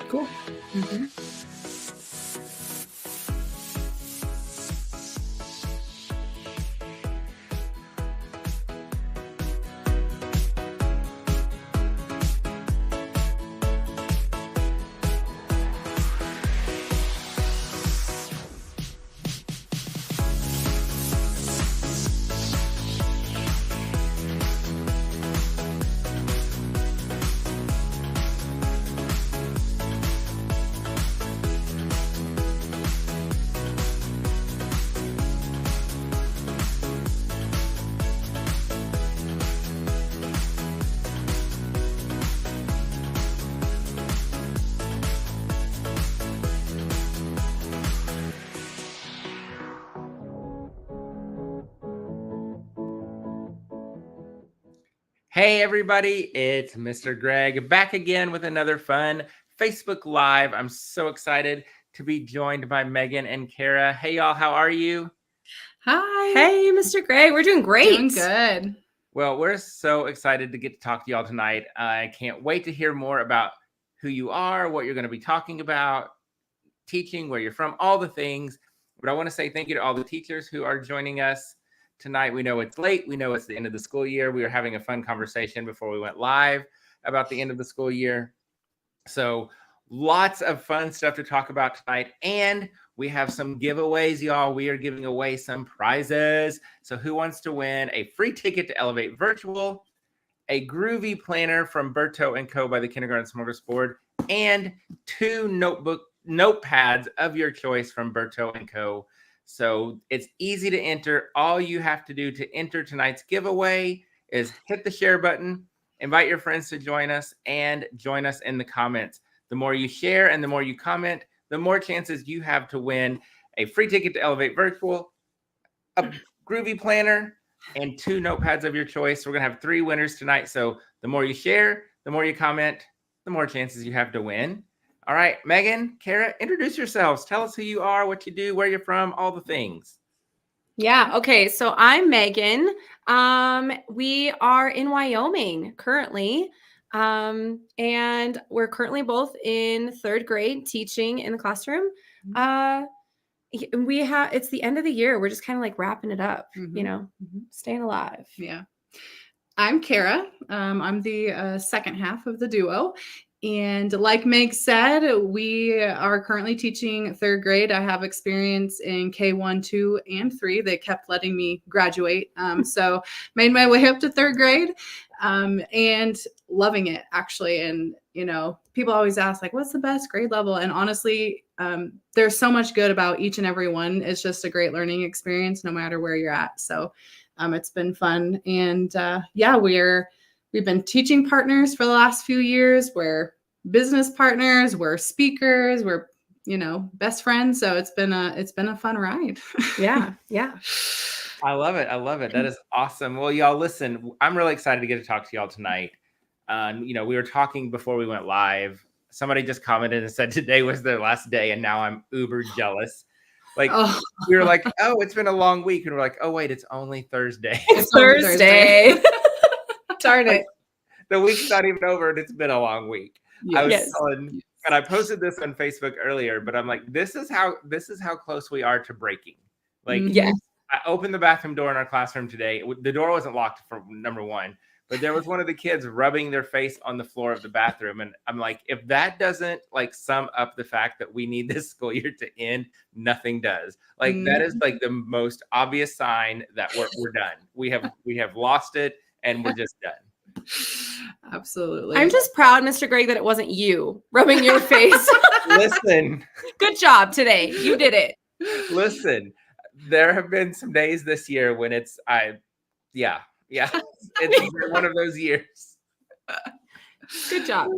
Cool. Mm-hmm. Hey everybody, it's Mr. Greg back again with another fun Facebook Live. I'm so excited to be joined by Megan and Kara. Hey y'all, how are you? Hi. Hey, Mr. Greg. We're doing great. Doing good. Well, we're so excited to get to talk to y'all tonight. I can't wait to hear more about who you are, what you're going to be talking about, teaching, where you're from, all the things. But I want to say thank you to all the teachers who are joining us tonight. We know it's late. We know it's the end of the school year. We were having a fun conversation before we went live about the end of the school year. So lots of fun stuff to talk about tonight. And we have some giveaways, y'all. We are giving away some prizes. So who wants to win a free ticket to Elevate Virtual, a groovy planner from Berto & Co. by the Kindergarten Smorgasbord, and 2 notepads of your choice from Berto & Co. So it's easy to enter. All you have to do to enter tonight's giveaway is hit the share button, invite your friends to join us, and join us in the comments. The more you share and the more you comment, the more chances you have to win a free ticket to Elevate Virtual, a groovy planner, and 2 notepads of your choice. We're going to have 3 winners tonight. So the more you share, the more you comment, the more chances you have to win. All right, Megan, Kara, introduce yourselves. Tell us who you are, what you do, where you're from, all the things. Yeah. Okay. So I'm Megan. We are in Wyoming currently. And we're currently both in 3rd grade teaching in the classroom. It's the end of the year. We're just kind of like wrapping it up, staying alive. Yeah. I'm Kara. I'm the second half of the duo. And like Meg said, we are currently teaching 3rd grade. I have experience in K1, 2, and 3. They kept letting me graduate. So made my way up to 3rd grade and loving it, actually. And, people always ask, like, what's the best grade level? And honestly, there's so much good about each and every one. It's just a great learning experience, no matter where you're at. So it's been fun. And we've been teaching partners for the last few years. We're business partners, we're speakers, we're, best friends. So it's been a fun ride. Yeah. I love it. That is awesome. Well, y'all, listen, I'm really excited to get to talk to y'all tonight. We were talking before we went live. Somebody just commented and said today was their last day, and now I'm uber jealous. Like, we were like, oh, it's been a long week. And we're like, oh, wait, it's only Thursday. It's Thursday. Darn it. The week's not even over, and it's been a long week. Yes. And I posted this on Facebook earlier, but I'm like, this is how close we are to breaking. Like, yes. I opened the bathroom door in our classroom today. The door wasn't locked for number one, but there was one of the kids rubbing their face on the floor of the bathroom. And I'm like, if that doesn't like sum up the fact that we need this school year to end, nothing does. Like that is like the most obvious sign that we're done. We have lost it and we're just done. Absolutely. I'm just proud, Mr. Greg, that it wasn't you rubbing your face. Listen. Good job today. You did it. Listen, there have been some days this year when it's one of those years. Good job.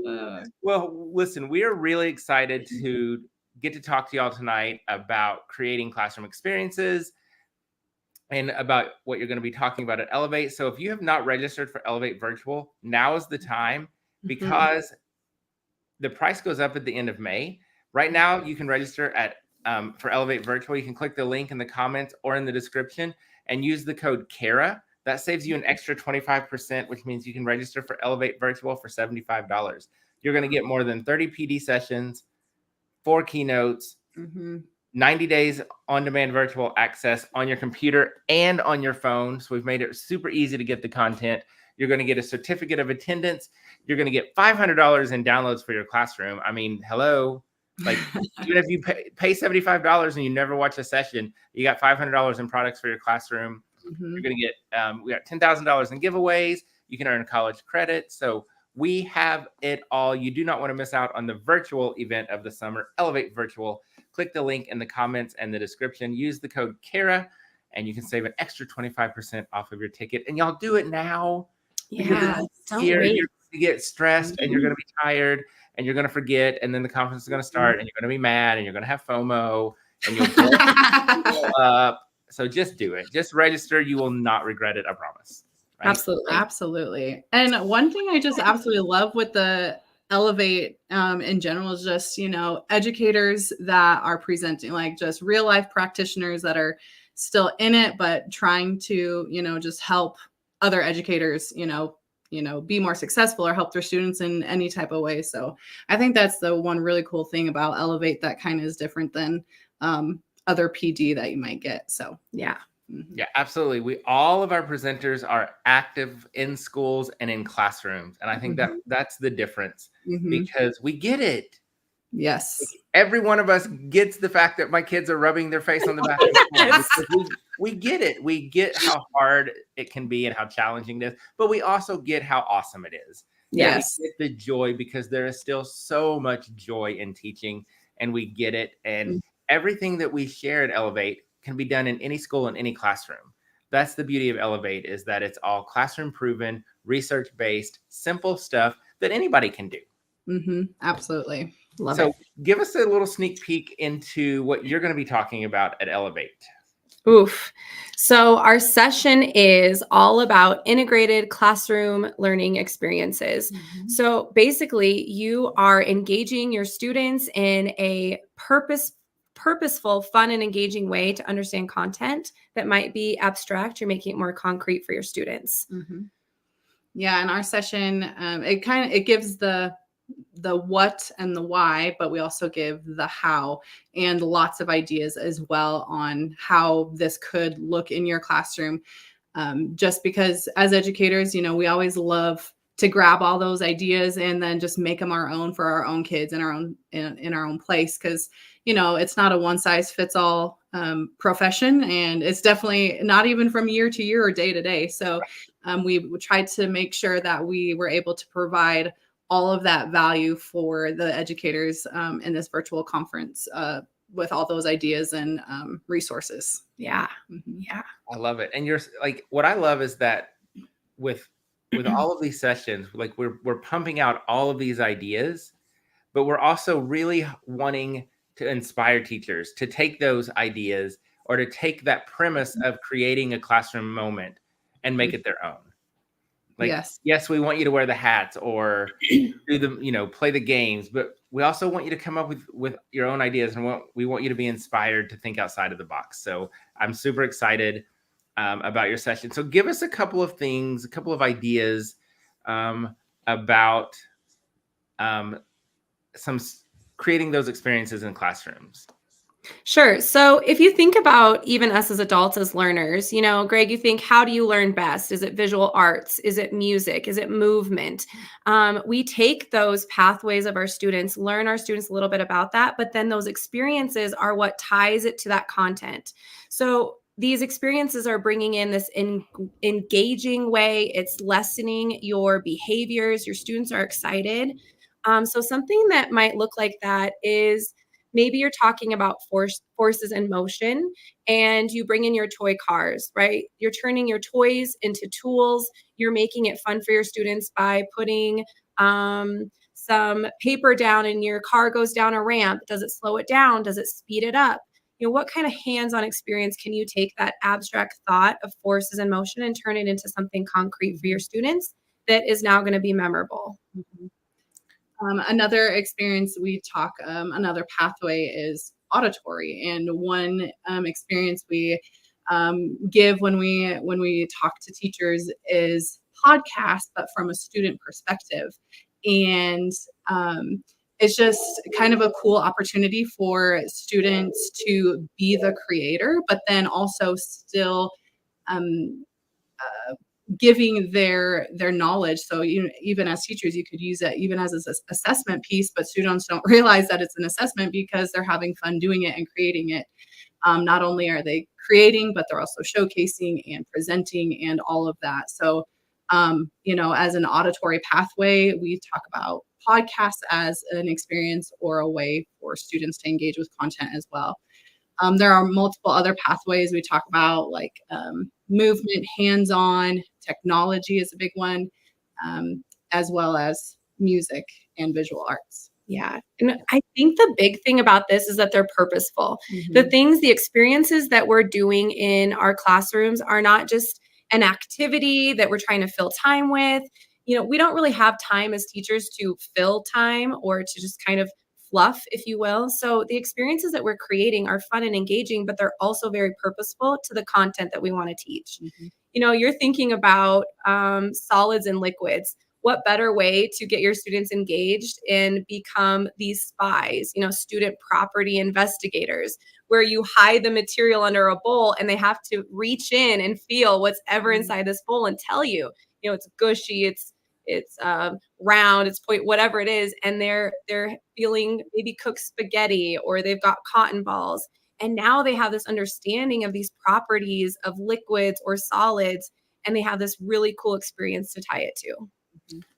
Well, listen, we are really excited to get to talk to y'all tonight about creating classroom experiences and about what you're going to be talking about at Elevate. So if you have not registered for Elevate Virtual, now is the time because the price goes up at the end of May. Right now, you can register at for Elevate Virtual. You can click the link in the comments or in the description and use the code KARA. That saves you an extra 25%, which means you can register for Elevate Virtual for $75. You're going to get more than 30 PD sessions, 4 keynotes, 90 days on-demand virtual access on your computer and on your phone. So we've made it super easy to get the content. You're going to get a certificate of attendance. You're going to get $500 in downloads for your classroom. I mean, hello. Like, even if you pay $75 and you never watch a session, you got $500 in products for your classroom. You're going to get, we got $10,000 in giveaways. You can earn college credit. So we have it all. You do not want to miss out on the virtual event of the summer, Elevate Virtual. Click the link in the comments and the description. Use the code KARA, and you can save an extra 25% off of your ticket. And y'all do it now. Yeah, don't You're wait. going to get stressed, and you're going to be tired, and you're going to forget, and then the conference is going to start, and you're going to be mad, and you're going to have FOMO, and you'll blow up. So just do it. Just register. You will not regret it. I promise. Right? Absolutely. And one thing I just absolutely love with the Elevate in general is just, educators that are presenting, like just real life practitioners that are still in it, but trying to, just help other educators, be more successful or help their students in any type of way. So I think that's the one really cool thing about Elevate that kind of is different than other PD that you might get. So yeah. Yeah, absolutely. All of our presenters are active in schools and in classrooms. And I think that's the difference because we get it. Yes. Every one of us gets the fact that my kids are rubbing their face on the bathroom. We get it. We get how hard it can be and how challenging it is, but we also get how awesome it is. Yes. We get the joy because there is still so much joy in teaching, and we get it. And everything that we share at Elevate can be done in any school, in any classroom. That's the beauty of Elevate, is that it's all classroom proven, research-based, simple stuff that anybody can do. Absolutely. Love it. Give us a little sneak peek into what you're going to be talking about at Elevate. Oof. So our session is all about integrated classroom learning experiences. So basically, you are engaging your students in a purposeful, fun, and engaging way to understand content that might be abstract. You're making it more concrete for your students. Yeah, in our session, it gives the what and the why, but we also give the how and lots of ideas as well on how this could look in your classroom. Just because as educators, we always love to grab all those ideas and then just make them our own for our own kids in our own place. Because, it's not a one size fits all profession, and it's definitely not even from year to year or day to day. So we tried to make sure that we were able to provide all of that value for the educators in this virtual conference with all those ideas and resources. Yeah. Yeah. I love it. And you're like, what I love is that with all of these sessions, like we're pumping out all of these ideas, but we're also really wanting to inspire teachers to take those ideas or to take that premise of creating a classroom moment and make it their own. Like, yes, we want you to wear the hats or do the, play the games, but we also want you to come up with your own ideas, and we want you to be inspired to think outside of the box. So I'm super excited about your session. So give us a couple of things, a couple of ideas about some creating those experiences in classrooms. Sure. So if you think about even us as adults, as learners, Greg, you think, how do you learn best? Is it visual arts? Is it music? Is it movement? We take those pathways of our students, learn our students a little bit about that, but then those experiences are what ties it to that content. So these experiences are bringing in this engaging way. It's lessening your behaviors. Your students are excited. So something that might look like that is, maybe you're talking about forces in motion, and you bring in your toy cars, right? You're turning your toys into tools. You're making it fun for your students by putting some paper down, and your car goes down a ramp. Does it slow it down? Does it speed it up? What kind of hands-on experience can you take that abstract thought of forces in motion and turn it into something concrete for your students that is now going to be memorable? Another experience we talk, another pathway is auditory. And one experience we give when we talk to teachers is podcast, but from a student perspective. And It's just kind of a cool opportunity for students to be the creator, but then also still um, giving their knowledge. So even as teachers, you could use it even as an assessment piece, but students don't realize that it's an assessment because they're having fun doing it and creating it. Not only are they creating, but they're also showcasing and presenting and all of that. So, as an auditory pathway, we talk about podcasts as an experience or a way for students to engage with content as well. There are multiple other pathways we talk about, like movement, hands-on, technology is a big one, as well as music and visual arts. Yeah. And I think the big thing about this is that they're purposeful. The things, the experiences that we're doing in our classrooms are not just an activity that we're trying to fill time with. We don't really have time as teachers to fill time or to just kind of fluff, if you will. So the experiences that we're creating are fun and engaging, but they're also very purposeful to the content that we want to teach. You're thinking about solids and liquids. What better way to get your students engaged and become these spies, student property investigators, where you hide the material under a bowl and they have to reach in and feel what's ever inside this bowl and tell you, it's gushy, it's round, it's point, whatever it is. And they're feeling maybe cooked spaghetti, or they've got cotton balls. And now they have this understanding of these properties of liquids or solids, and they have this really cool experience to tie it to.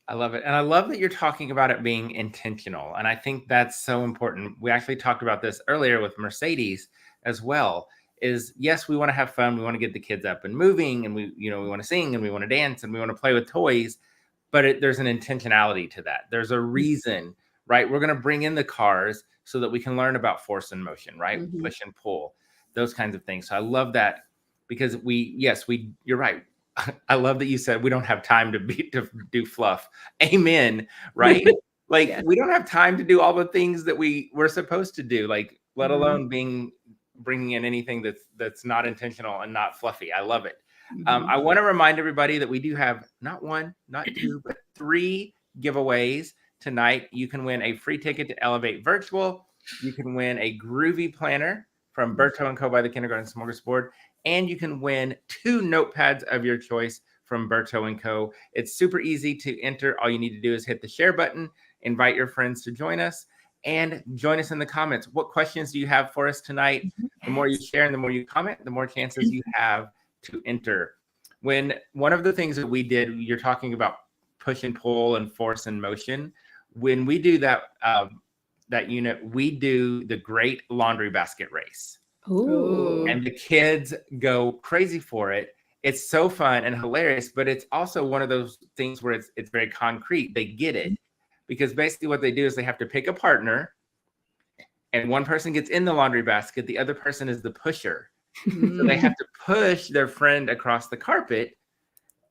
I love it. And I love that you're talking about it being intentional. And I think that's so important. We actually talked about this earlier with Mercedes as well, is yes, we want to have fun. We want to get the kids up and moving, and we want to sing, and we want to dance, and we want to play with toys, but there's an intentionality to that. There's a reason, right? We're going to bring in the cars so that we can learn about force and motion, right? Push and pull, those kinds of things. So I love that, because you're right. I love that you said we don't have time to do fluff. Amen. Right? We don't have time to do all the things that we're supposed to do, let alone bringing in anything that's not intentional and not fluffy. I love it. I want to remind everybody that we do have not one, not two, but 3 giveaways tonight. You can win a free ticket to Elevate Virtual. You can win a Groovy planner from Berto & Co. by the Kindergarten Smorgasbord. And you can win 2 notepads of your choice from Berto & Co. It's super easy to enter. All you need to do is hit the share button, invite your friends to join us, and join us in the comments. What questions do you have for us tonight? The more you share and the more you comment, the more chances you have to enter. When one of the things that we did, you're talking about push and pull and force and motion. When we do that unit, we do the great laundry basket race. Ooh. And the kids go crazy for it. It's so fun and hilarious, but it's also one of those things where it's very concrete. They get it, because basically what they do is they have to pick a partner, and one person gets in the laundry basket. The other person is the pusher. So they have to push their friend across the carpet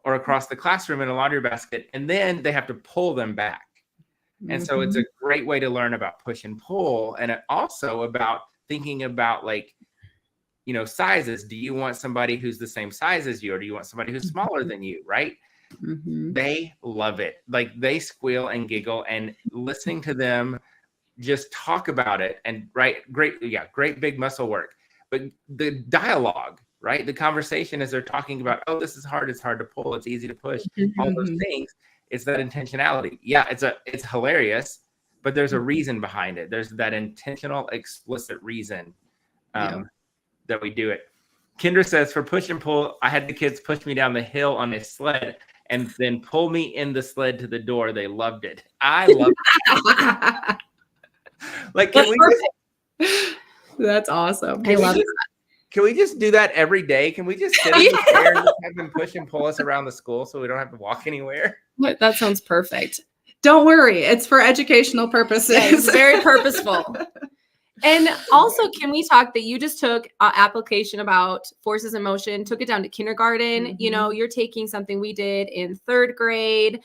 or across the classroom in a laundry basket, and then they have to pull them back. And so it's a great way to learn about push and pull, and also about thinking about sizes. Do you want somebody who's the same size as you, or do you want somebody who's smaller than you, right? They love it. They squeal and giggle, and listening to them just talk about it, and great big muscle work. But the dialogue, right? The conversation as they're talking about, oh, this is hard. It's hard to pull. It's easy to push. All those things. It's that intentionality. Yeah, it's hilarious, but there's a reason behind it. There's that intentional, explicit reason that we do it. Kendra says, for push and pull, I had the kids push me down the hill on a sled and then pull me in the sled to the door. They loved it. I love it. That's awesome. I love it. Can we just do that every day? Can we just sit in the chair and have them push and pull us around the school so we don't have to walk anywhere? That sounds perfect. Don't worry. It's for educational purposes. Yeah, it's very purposeful. And also, can we talk that you just took application about forces in motion, took it down to kindergarten? You're taking something we did in 3rd grade.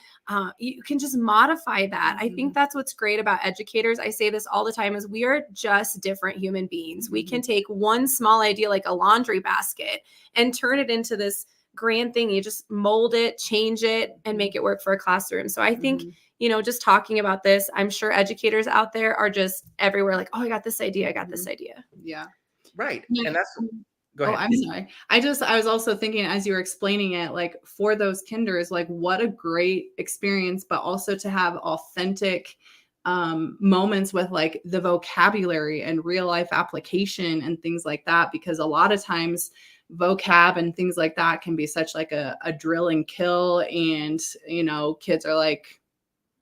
You can just modify that. I think that's what's great about educators. I say this all the time, is we are just different human beings. We can take one small idea like a laundry basket and turn it into this grand thing. You just mold it, change it, and make it work for a classroom. So I think, just talking about this, I'm sure educators out there are just everywhere like, oh, I got this idea. I got this idea. Yeah. Right. Yeah. And that's, go Oh, ahead. I'm sorry. I was also thinking as you were explaining it, like for those kinders, like what a great experience, but also to have authentic moments with like the vocabulary and real life application and things like that, because a lot of times vocab and things like that can be such like a drill and kill, and kids are like,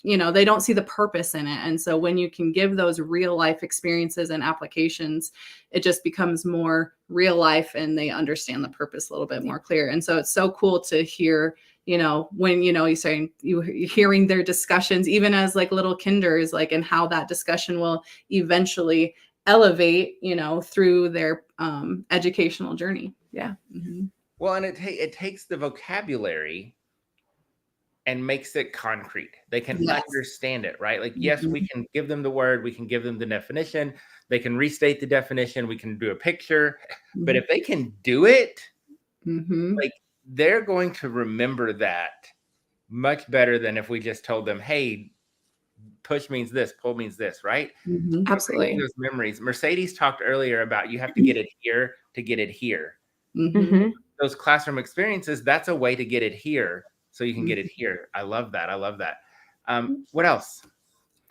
they don't see the purpose in it. And so when you can give those real life experiences and applications, it just becomes more real life and they understand the purpose a little bit more clear. And so it's so cool to hear, when, you're saying you're hearing their discussions, even as like little kinders, like, and how that discussion will eventually elevate, through their educational journey. Yeah. Mm-hmm. Well, and it takes the vocabulary and makes it concrete. They can understand it, right? Like, yes, we can give them the word, we can give them the definition, they can restate the definition, we can do a picture, but if they can do it, like, they're going to remember that much better than if we just told them, hey, push means this, pull means this, right? Absolutely. Those memories. Mercedes talked earlier about you have to get it here to get it here. Those classroom experiences, that's a way to get it here. So you can get it here. I love that. I love that. What else?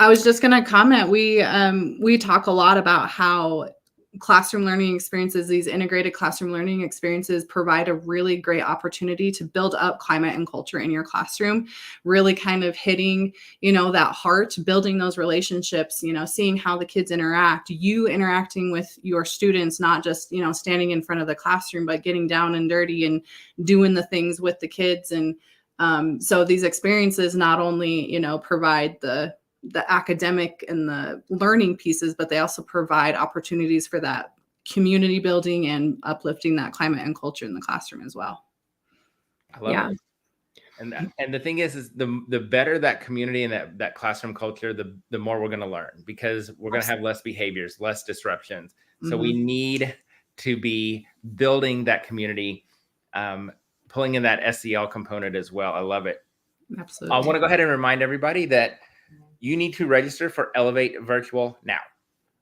I was just going to comment. We talk a lot about how classroom learning experiences, these integrated classroom learning experiences, provide a really great opportunity to build up climate and culture in your classroom, really kind of hitting, that heart, building those relationships, seeing how the kids interact, you interacting with your students, not just, standing in front of the classroom, but getting down and dirty and doing the things with the kids. And so these experiences not only, provide the academic and the learning pieces, but they also provide opportunities for that community building and uplifting that climate and culture in the classroom as well. I love it. And the thing is the better that community and that classroom culture, the more we're going to learn, because we're going to have less behaviors, less disruptions. So we need to be building that community, pulling in that SEL component as well. I love it. Absolutely. I want to go ahead and remind everybody that you need to register for Elevate Virtual now,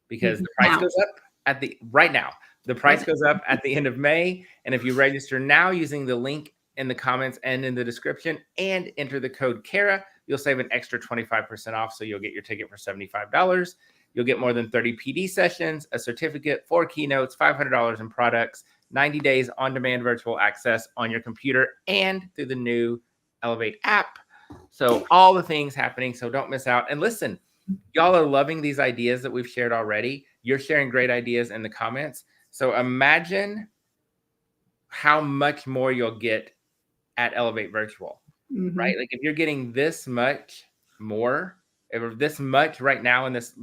because the price goes up right now. The price goes up at the end of May. And if you register now using the link in the comments and in the description and enter the code Kara, you'll save an extra 25% off. So you'll get your ticket for $75. You'll get more than 30 PD sessions, a certificate, 4 keynotes, $500 in products, 90 days on-demand virtual access on your computer and through the new Elevate app. So all the things happening. So don't miss out. And listen, y'all are loving these ideas that we've shared already. You're sharing great ideas in the comments. So imagine how much more you'll get at Elevate Virtual, right? Like if you're getting this much more, or this much right now in this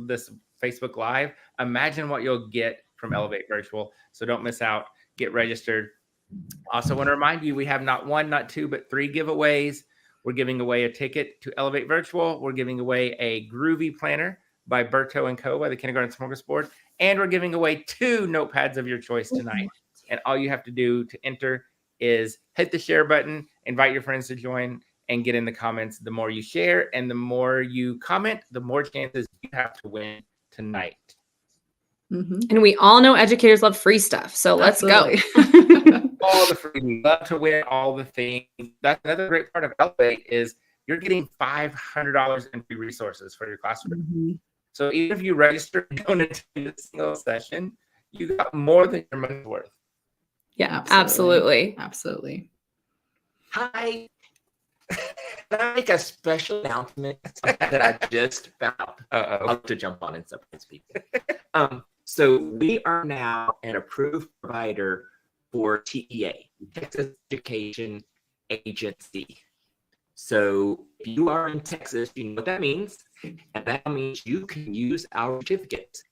Facebook Live, imagine what you'll get from Elevate Virtual. So don't miss out. Get registered. Also want to remind you, we have not 1, not 2, but 3 giveaways. We're giving away a ticket to Elevate Virtual. We're giving away a Groovy planner by Berto & Co. by the Kindergarten Smorgasbord. And we're giving away 2 notepads of your choice tonight. And all you have to do to enter is hit the share button, invite your friends to join, and get in the comments. The more you share and the more you comment, the more chances you have to win tonight. And we all know educators love free stuff. So let's go. All the free, we love to win all the things. That's another great part of Elevate is you're getting $500 in free resources for your classroom. So even if you register and don't attend a single session, you got more than your money's worth. Yeah, absolutely. Hi. Can I make a special announcement that I just found out? I'll have to jump on and surprise people. So we are now an approved provider for TEA, Texas Education Agency. So if you are in Texas, you know what that means. And that means you can use our certificates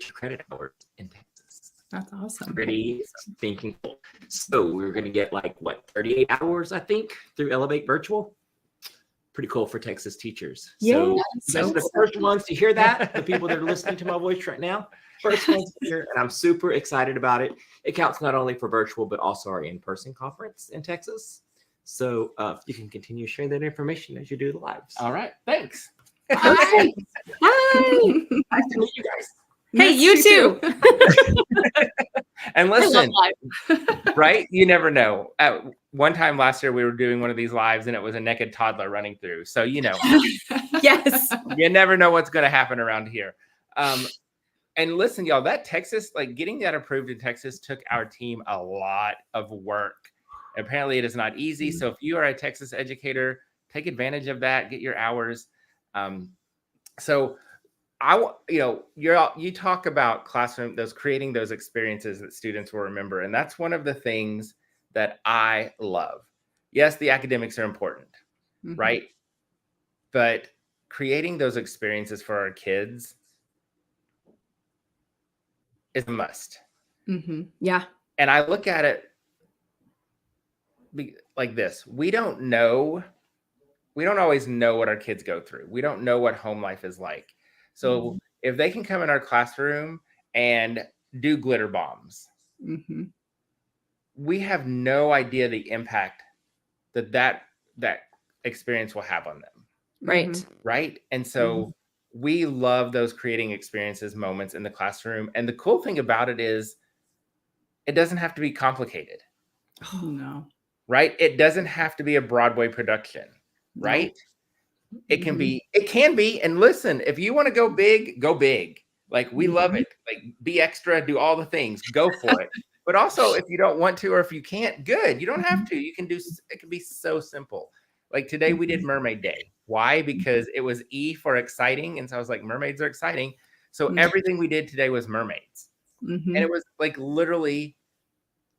to credit hours in Texas. That's awesome. Pretty thinking cool. So we're going to get 38 hours, I think, through Elevate Virtual. pretty cool for Texas teachers. Yeah, So that's you guys so are the first ones to hear that. The people that are listening to my voice right now, first ones to hear, and I'm super excited about it. It counts not only for virtual but also our in-person conference in Texas. So you can continue sharing that information as you do the lives. All right. Thanks. Hi. Hi. Nice to meet you guys. Hey, Miss you too. And I love listen, live. right? You never know. At one time last year, we were doing one of these lives and it was a naked toddler running through. So, you know, Yes. you never know what's going to happen around here. And listen, y'all, that Texas, like getting that approved in Texas took our team a lot of work. Apparently it is not easy. So if you are a Texas educator, take advantage of that, get your hours. So you talk about classroom, creating those experiences that students will remember. And that's one of the things that I love. Yes, the academics are important, right? But creating those experiences for our kids is a must. Yeah. And I look at it like this. We don't always know what our kids go through. We don't know what home life is like. So if they can come in our classroom and do glitter bombs, we have no idea the impact that experience will have on them. Right. Right. And so we love those creating experiences moments in the classroom. And the cool thing about it is it doesn't have to be complicated. No. Right. It doesn't have to be a Broadway production. Right. It can be. And listen, if you want to go big, go big. Like we love it. Like be extra, do all the things, go for it. But also if you don't want to, or if you can't, good. You don't have to. You can do, it can be so simple. Like today we did Mermaid Day. Why? Because it was E for exciting. And so I was like, mermaids are exciting. So everything we did today was mermaids. And it was like literally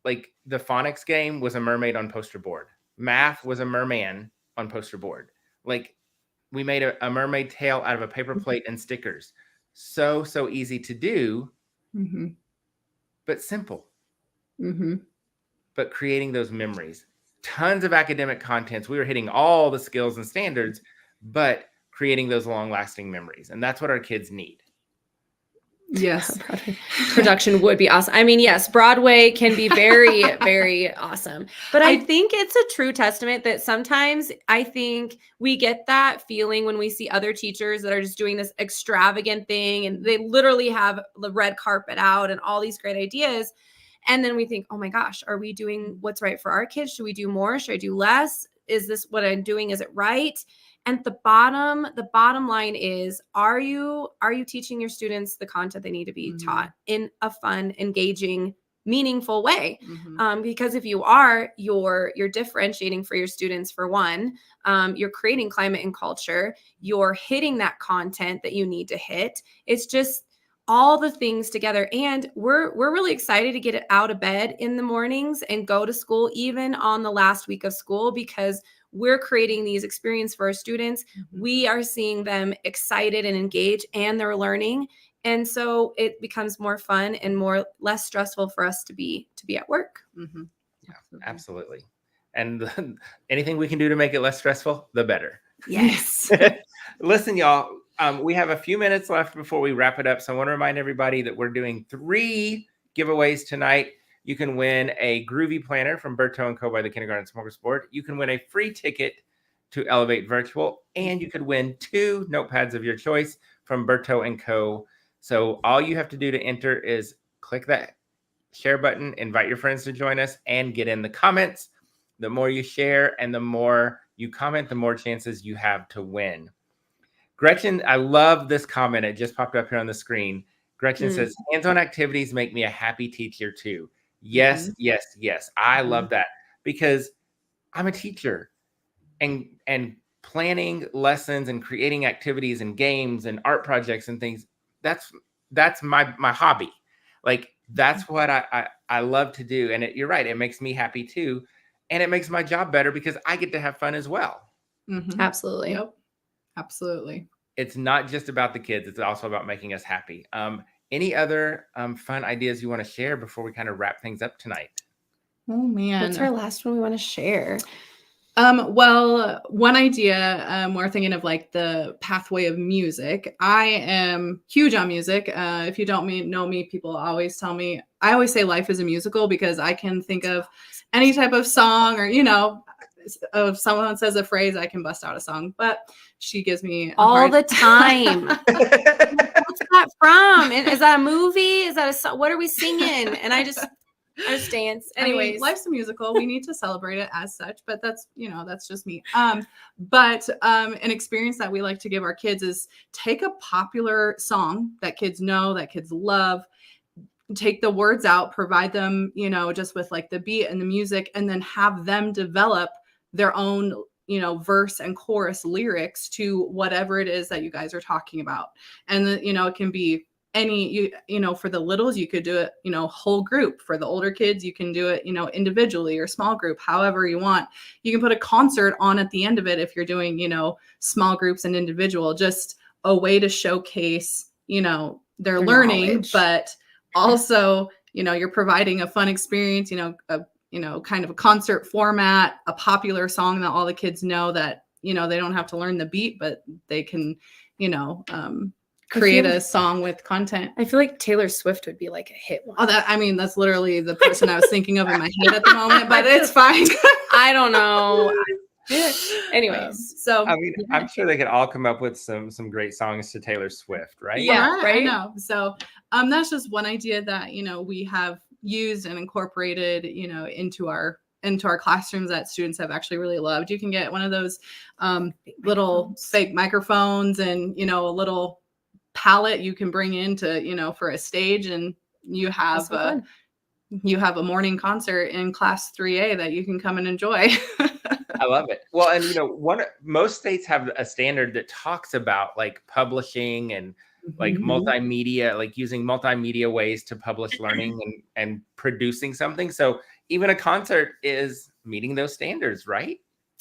like the phonics game was a mermaid on poster board. Math was a merman on poster board. Like we made a mermaid tail out of a paper plate and stickers. So easy to do, but simple. But creating those memories. Tons of academic contents. We were hitting all the skills and standards, but creating those long-lasting memories. And that's what our kids need. Yes. Broadway production would be awesome. I mean, yes, Broadway can be very, very awesome. But I think it's a true testament that sometimes I think we get that feeling when we see other teachers that are just doing this extravagant thing and they literally have the red carpet out and all these great ideas. And then we think, oh my gosh, are we doing what's right for our kids? Should we do more? Should I do less? Is this what I'm doing? Is it right? And the bottom line is, are you teaching your students the content they need to be taught in a fun, engaging, meaningful way? Because if you are, you're differentiating for your students for one, you're creating climate and culture, you're hitting that content that you need to hit. It's just all the things together. And we're really excited to get it out of bed in the mornings and go to school, even on the last week of school, because we're creating these experiences for our students. We are seeing them excited and engaged, and they're learning. And so it becomes more fun and less stressful for us to be at work. Yeah, absolutely. And anything we can do to make it less stressful, the better. Yes. Listen, y'all, we have a few minutes left before we wrap it up. So I want to remind everybody that we're doing 3 giveaways tonight. You can win a Groovy Planner from Berto & Co. by the Kindergarten Smorgasbord. You can win a free ticket to Elevate Virtual, and you could win 2 notepads of your choice from Berto & Co. So all you have to do to enter is click that share button, invite your friends to join us, and get in the comments. The more you share and the more you comment, the more chances you have to win. Gretchen, I love this comment. It just popped up here on the screen. Gretchen says, hands-on activities make me a happy teacher too. Yes, yes. I love that because I'm a teacher and planning lessons and creating activities and games and art projects and things. That's my hobby. Like that's what I love to do. And you're right. It makes me happy too. And it makes my job better because I get to have fun as well. Absolutely. Yep. Absolutely. It's not just about the kids. It's also about making us happy. Any other fun ideas you want to share before we kind of wrap things up tonight? Oh man. What's our last one we want to share? Well, one idea, we're thinking of like the pathway of music. I am huge on music. If you don't know me, people always tell me, I always say life is a musical because I can think of any type of song or, if someone says a phrase, I can bust out a song, but she gives me all the time. What's that from? Is that a movie? Is that a song? What are we singing? And I just dance. Anyways, I mean, life's a musical. We need to celebrate it as such, but that's just me. But an experience that we like to give our kids is take a popular song that kids know, that kids love, take the words out, provide them, just with like the beat and the music, and then have them develop their own, verse and chorus lyrics to whatever it is that you guys are talking about. And it can be any, for the littles, you could do it, whole group. For the older kids, you can do it, individually or small group, however you want. You can put a concert on at the end of it if you're doing, small groups and individual, just a way to showcase, their learning, knowledge. But also, you're providing a fun experience, kind of a concert format, a popular song that all the kids know that, they don't have to learn the beat, but they can, create a song with content. I feel like Taylor Swift would be like a hit one. Oh, that's literally the person I was thinking of in my head at the moment, but it's fine. I don't know. Anyways, so I mean, I'm sure they could all come up with some great songs to Taylor Swift, right? Yeah, right. I know. So that's just one idea that we have used and incorporated into our classrooms that students have actually really loved. You can get one of those little fake microphones and a little palette you can bring in to for a stage, and you have a morning concert in class 3A that you can come and enjoy. I love it. Well, and most states have a standard that talks about like publishing and like multimedia, like using multimedia ways to publish learning and producing something. So even a concert is meeting those standards, right?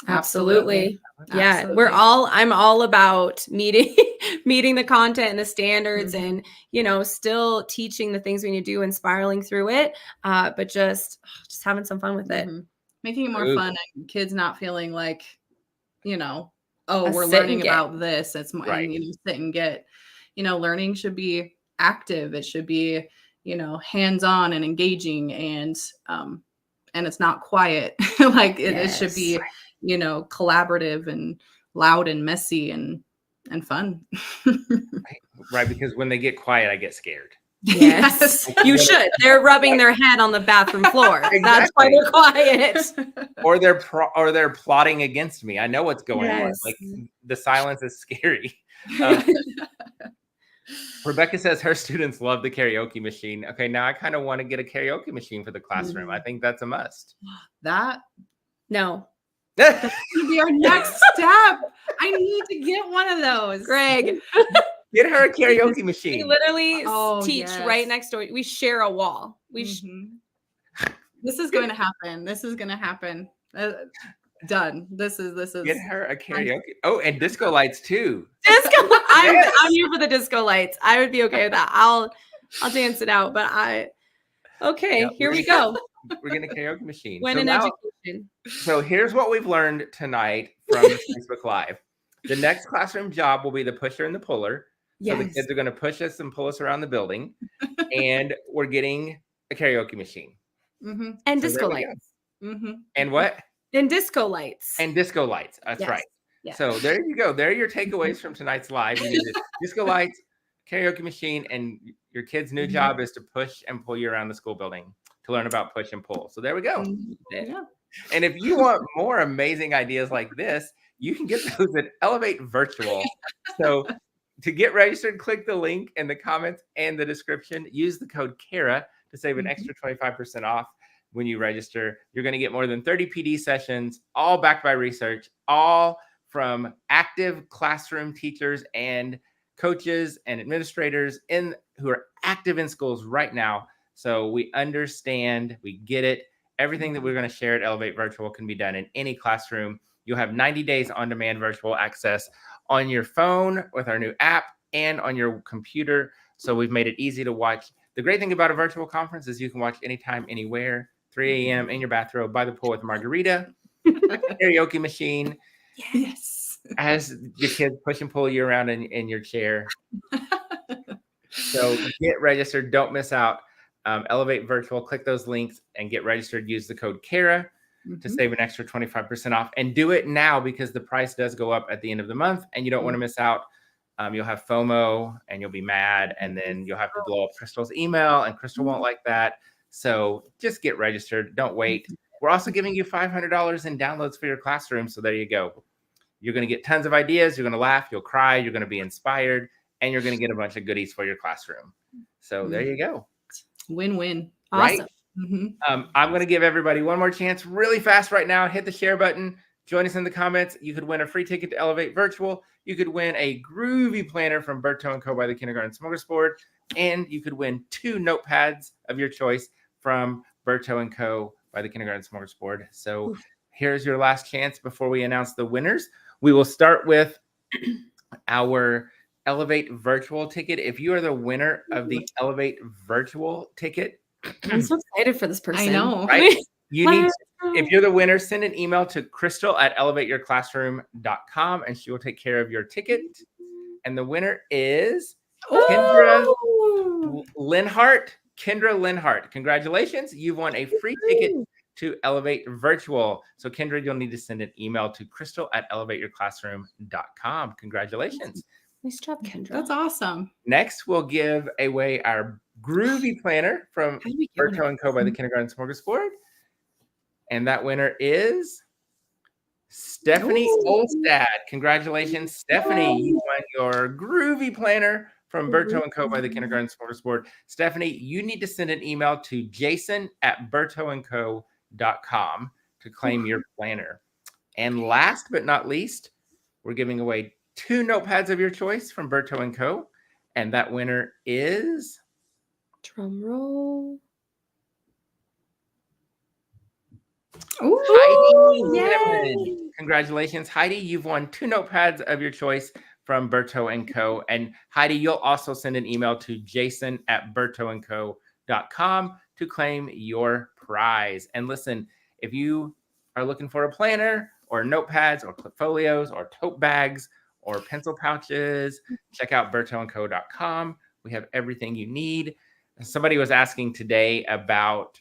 Absolutely. Yeah, I'm all about meeting the content and the standards, and still teaching the things we need to do and spiraling through it, but just having some fun with it, making it more fun, and kids not feeling like we're learning about this. It's more right. Sit and get. Learning should be active. It should be hands-on and engaging, and it's not quiet. Like it should be collaborative and loud and messy and fun. Right, because when they get quiet, I get scared. Yes, you should. They're rubbing their head on the bathroom floor. Exactly. That's why they're quiet. Or they're plotting against me. I know what's going on. Like the silence is scary. Rebecca says her students love the karaoke machine. Okay, now I kind of want to get a karaoke machine for the classroom. I think that's a must. No. That's going to be our next step. I need to get one of those. Greg. Get her a karaoke machine. We literally teach right next door. We share a wall. This is going to happen. Done. This is. Get her a karaoke. Oh, and disco lights too. Disco. I'm here for the disco lights. I would be okay with that. I'll dance it out. But here we go. We're getting a karaoke machine. Education. So here's what we've learned tonight from Facebook Live. The next classroom job will be the pusher and the puller. So the kids are going to push us and pull us around the building, and we're getting a karaoke machine and disco lights. And what? And disco lights. That's right. Yeah. So there you go. There are your takeaways from tonight's live. You needed disco lights, karaoke machine, and your kid's new job is to push and pull you around the school building to learn about push and pull. So there we go. Yeah. And if you want more amazing ideas like this, you can get those at Elevate Virtual. So to get registered, click the link in the comments and the description. Use the code KARA to save an extra 25% off. When you register, you're going to get more than 30 PD sessions, all backed by research, all from active classroom teachers and coaches and administrators who are active in schools right now. So we understand, we get it. Everything that we're going to share at Elevate Virtual can be done in any classroom. You'll have 90 days on-demand virtual access on your phone with our new app and on your computer. So we've made it easy to watch. The great thing about a virtual conference is you can watch anytime, anywhere. 3 a.m. in your bathrobe by the pool with a margarita. karaoke machine. Yes. As the kids push and pull you around in your chair. So get registered. Don't miss out. Elevate Virtual. Click those links and get registered. Use the code Kara to save an extra 25% off. And do it now because the price does go up at the end of the month and you don't want to miss out. You'll have FOMO and you'll be mad. And then you'll have to blow up Crystal's email and Crystal won't like that. So just get registered. Don't wait. We're also giving you $500 in downloads for your classroom. So there you go. You're going to get tons of ideas. You're going to laugh. You'll cry. You're going to be inspired. And you're going to get a bunch of goodies for your classroom. So there you go. Win-win. Right? Awesome. I'm going to give everybody one more chance really fast right now. Hit the share button. Join us in the comments. You could win a free ticket to Elevate Virtual. You could win a groovy planner from Berto & Co. by the Kindergarten Smorgasbord. And you could win 2 notepads of your choice from Berto & Co. by the Kindergarten Smorgasbord. So here's your last chance before we announce the winners. We will start with our Elevate Virtual ticket. If you are the winner of the Elevate Virtual ticket, I'm so excited for this person. I know. right? You need, if you're the winner, send an email to crystal@elevateyourclassroom.com and she will take care of your ticket. And the winner is Kendra Linhart. Kendra Linhart. Congratulations. You've won a free ticket to Elevate Virtual. So Kendra, you'll need to send an email to crystal@elevateyourclassroom.com. Congratulations. Nice job, Kendra. That's awesome. Next, we'll give away our groovy planner from Berto & Co. by the Kindergarten Smorgasbord. And that winner is Stephanie Olstad. Congratulations, Stephanie. You won your groovy planner from Berto & Co. by the Kindergarten Smorgasbord. Stephanie, you need to send an email to jason@bertoandco.com to claim your planner. And last but not least, we're giving away 2 notepads of your choice from Berto & Co. And that winner is... Drum roll. Heidi Yay! Zimmerman. Congratulations, Heidi. You've won 2 notepads of your choice from Berto & Co. And Heidi, you'll also send an email to jason@bertoandco.com to claim your prize. And listen, if you are looking for a planner or notepads or clipfolios or tote bags or pencil pouches, check out bertoandco.com. We have everything you need. Somebody was asking today about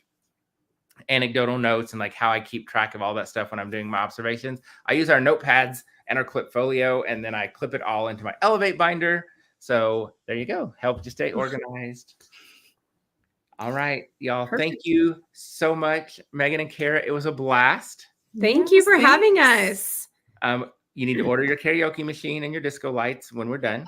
anecdotal notes and like how I keep track of all that stuff when I'm doing my observations. I use our notepads and our clipfolio, and then I clip it all into my Elevate binder. So there you go. Help you stay organized. All right, y'all. Perfect. Thank you so much, Megan and Kara. It was a blast. Thank you for having us. You need to order your karaoke machine and your disco lights when we're done.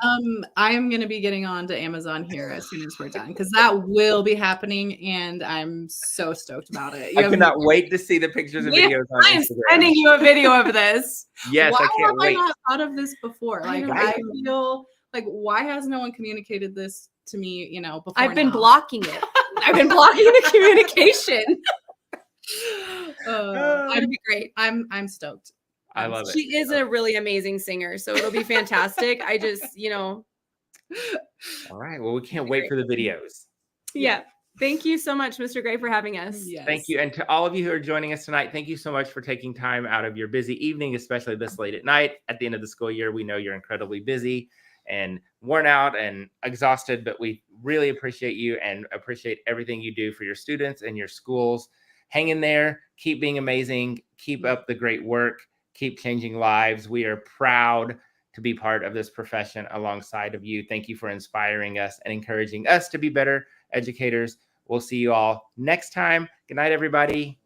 I am going to be getting on to Amazon here as soon as we're done because that will be happening, and I'm so stoked about it. I cannot wait to see the pictures and videos on I'm Instagram. sending you a video of this. Yes, why I can't wait. have I not thought of this before? Like, know. I feel like, why has no one communicated this to me? Before I've been now? blocking it. I've been blocking the communication. That'd be great. I'm stoked. I love it. She is a really amazing singer, so it'll be fantastic. I just, All right. Well, we can't wait for the videos. yeah. Thank you so much, Mr. Gray, for having us. Yes. Thank you. And to all of you who are joining us tonight, thank you so much for taking time out of your busy evening, especially this late at night. At the end of the school year, we know you're incredibly busy and worn out and exhausted, but we really appreciate you and appreciate everything you do for your students and your schools. Hang in there. Keep being amazing. Keep up the great work. Keep changing lives. We are proud to be part of this profession alongside of you. Thank you for inspiring us and encouraging us to be better educators. We'll see you all next time. Good night, everybody.